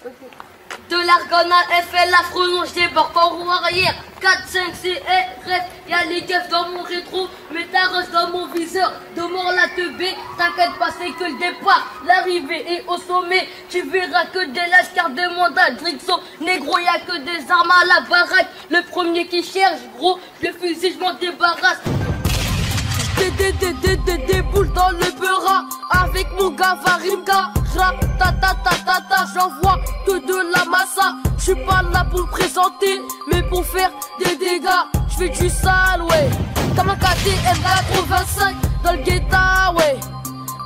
De l'argonne à FL, la prononce déborde en roue arrière. 4, 5, C, R, F. Y'a les keufs dans mon rétro, mais ta rose dans mon viseur. De mort la teubée, t'inquiète pas, c'est que le départ. L'arrivée est au sommet, tu verras que des lascars de mandat. Drixon, négro, y'a que des armes à la baraque. Le premier qui cherche, gros, le fusil, je m'en débarrasse. Des boules dans le beurre avec mon gars Varimka. Ratatatata, j'envoie que de la massa. J'suis pas là pour le présenter, mais pour faire des dégâts. J'fais du sale, ouais. Comme un KTM 85 dans le guetta, ouais.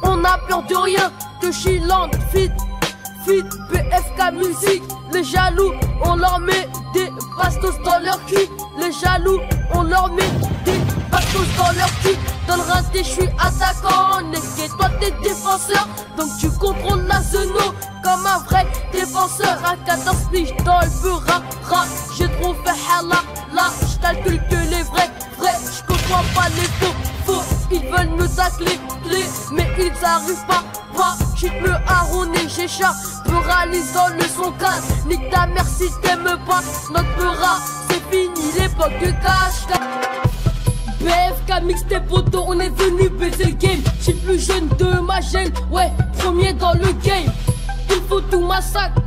On a peur de rien, que Chiland, fit, PFK musique. Les jaloux, on leur met des bastos dans leur cul. Les jaloux, on leur met des bastos dans leur cul. Dans le raté, je suis attaquant, et toi t'es défenseur. Donc tu contrôles la zeno comme un vrai défenseur. À 14 piges dans le beurre, j'ai trop fait hala. Là, j'calcule que les vrais, j'contrôle pas les faux. Ils veulent me tacler, mais ils arrivent pas. J'suis le haronné, j'ai chat, pluralise dans le son 4. Nique ta mère si t'aimes pas notre beurre, c'est fini l'époque de cash. BFK mix tes potos, on est venu baiser le game. J'suis plus jeune de ma gêne, ouais, premier dans le game. Il faut tout massacre,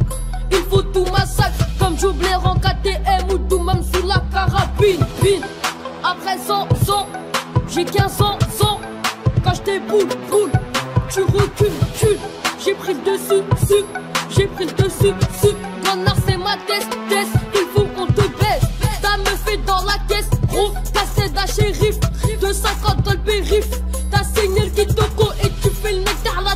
comme j'oublie en KTM ou tout même sous la carabine. Après 100, j'ai 15 ans, quand j't'ai boule, tu recules, j'ai pris le dessus, Connard c'est ma test, il faut qu'on te baisse. T'as me fait dans la caisse, gros, cassé d'un shérif, 2,50 dans le périph'. T'as saigné le kitoko et tu fais le nectar la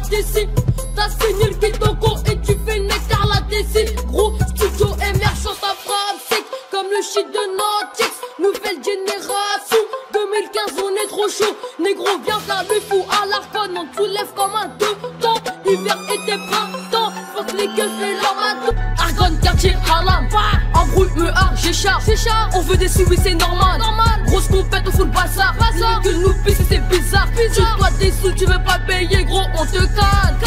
tessie. Gros, studio émergence à frappe sec, comme le shit de Notix. Nouvelle génération, 2015 on est trop chaud. Négro viens faire le fou à l'arcane, on te soulève comme un deux temps. Hiver, été, printemps, faut que les keufs et leur matou. Argonne, quartier, halam, embrouille, me j'ai char. On veut des subis, c'est normal. Grosse compète, on fout le bazar. Que nous pisse, c'est bizarre. Tu dois des sous, tu veux pas payer, gros, on te canne.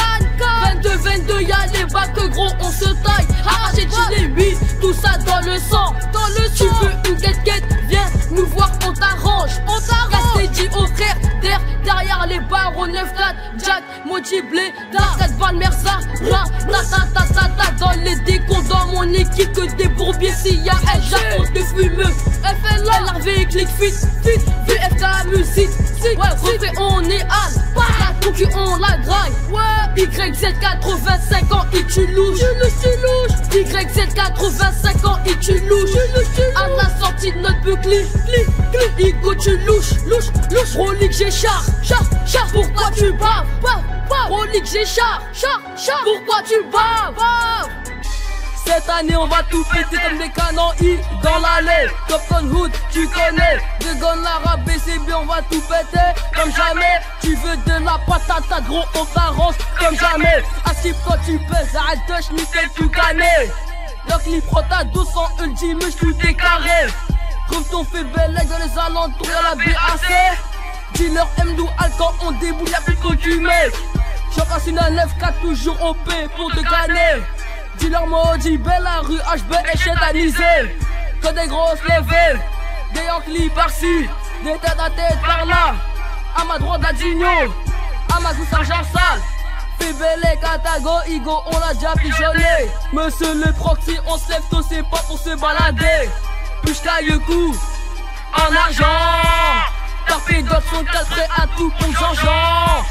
22, y'a les bacs, gros, on se taille. Arraché de gilet 8, tout ça dans le sang. Tu veux une quête, viens nous voir, on t'arrange. Restez dit au frère, derrière les barres au 9-4. Jack, Moji, Blé, 4 balles, Merza, ta dans les décomptes dans mon équipe, que des bourbiers. S'il y a un Japon de fumeux, FLA, LRV, click fit, VFK musique. Ouais, refait, on est Al, la concu, on la graille. YZ85 ans, et tu louches. YZ85 ans, et tu louches. À la sortie de notre boucle, Igo, tu louches. Rolik, j'ai char. Pourquoi tu baves? Rolik, j'ai char. Pourquoi tu baves? Cette année on va tout péter comme des canons I dans l'allée. Topton Hood, tu connais. De gonne l'arabe BCB, on va tout péter comme jamais. Tu veux de la patate, gros, on t'arrange comme jamais. Assis toi tu pèses, arrête de schnitter tout canné. Le clip prota 200 ultime, j't'ou décarré. Trouve ton fait belle dans les alentours, y'a la BAC. Dealer M12 Alcan, on déboule, y'a plus de coutumé. J'en passe une à 9-4, toujours OP pour te gagner. Dealer maudit, belle la rue, HB est chétanisée. Que des grosses levées, des Yankees par-ci, des têtes à tête par-là. À ma droite, la Digno, à ma gauche, Argent sale. Fébélé, Katago, Igo, on l'a déjà pigeonné. Monsieur le proxy, on se lève tôt, c'est pas pour se balader. Push taille coup, en argent. Tapé d'autres sont prêts à tout pour Jean-Jean.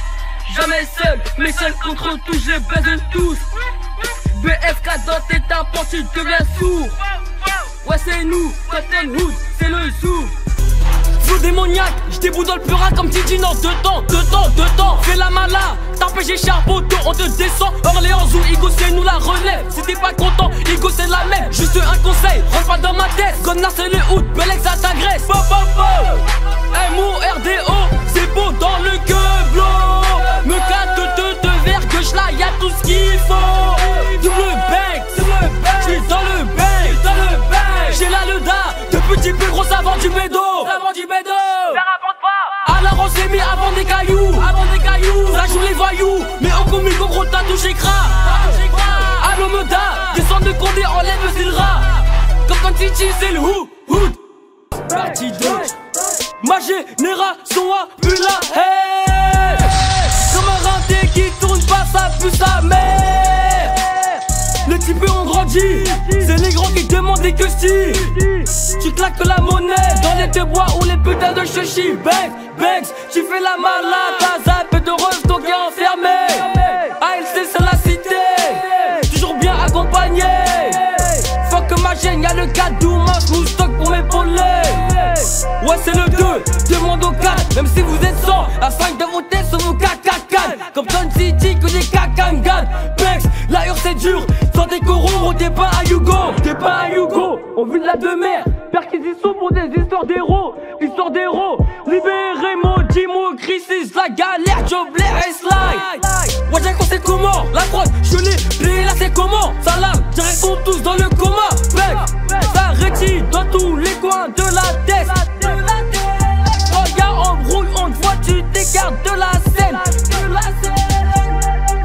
Jamais seul, mais seul contre tous, je baise tous. BFK dans tes tympans, tu deviens sourd. Ouais c'est nous, Cotton Hood, c'est le zoo. Flow démoniaque, j'déboule dans le purin comme Titi Nord. Deux temps, fais la mala. Tapé j'ai charbotto, on te descend. Orléans ou Igo c'est nous la relève. Si t'es pas content, Igo c'est la même. Juste un conseil, rentre pas dans ma tête. Gonna c'est le hood, Belex ça t'agresse. MORDO, c'est beau dans le queublo. Me cate te verre que j'la, y'a tout ce qu'il faut. Double bec, j'suis dans le bec. J'ai la leda, de petits peu gros avant du bédo. À la rose mis avant des cailloux. Ça joue les voyous, mais au commis gros t'as touché cra. Allô me soda. Descends de Condé, enlève le Zilra. Comme quand Titi c'est le hood. Partie 2. Ma génération a pu la haine. Comme un rinté qui tourne pas, ça pue sa mère. Les types ont grandi, c'est les grands qui demandent des custis. Tu claques la monnaie dans les deux bois ou les putains de chichi. Banks, tu fais la malade, ta zap est heureuse donc est enfermé. ALC c'est la cité, toujours bien accompagné. Fuck ma gêne, y'a le 4 Doumas, stock pour m'épauler. Ouais c'est le 2, demande au 4. Même si vous êtes 100, à 5 de vos têtes sont vos cacacan. Comme John City que des cacangan. Banks, l'ailleurs c'est dur, sans des corons, t'es pas à Hugo, on vit de la demeure. Perquisition pour des histoires d'héros, libérez Momo, Crisis, la galère, Job, Blair et Sly. Ouais j'ai conseillé comment, la prod, je l'ai plié là c'est comment. Salam, dirais sont tous dans le coma. Ça rétille dans tous les coins de la tête. Regarde en brouille, on te voit, tu t'écartes de la scène.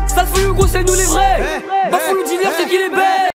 Ça le fait Hugo, c'est nous les vrais. Bah faut nous dire c'est qu'il est bête.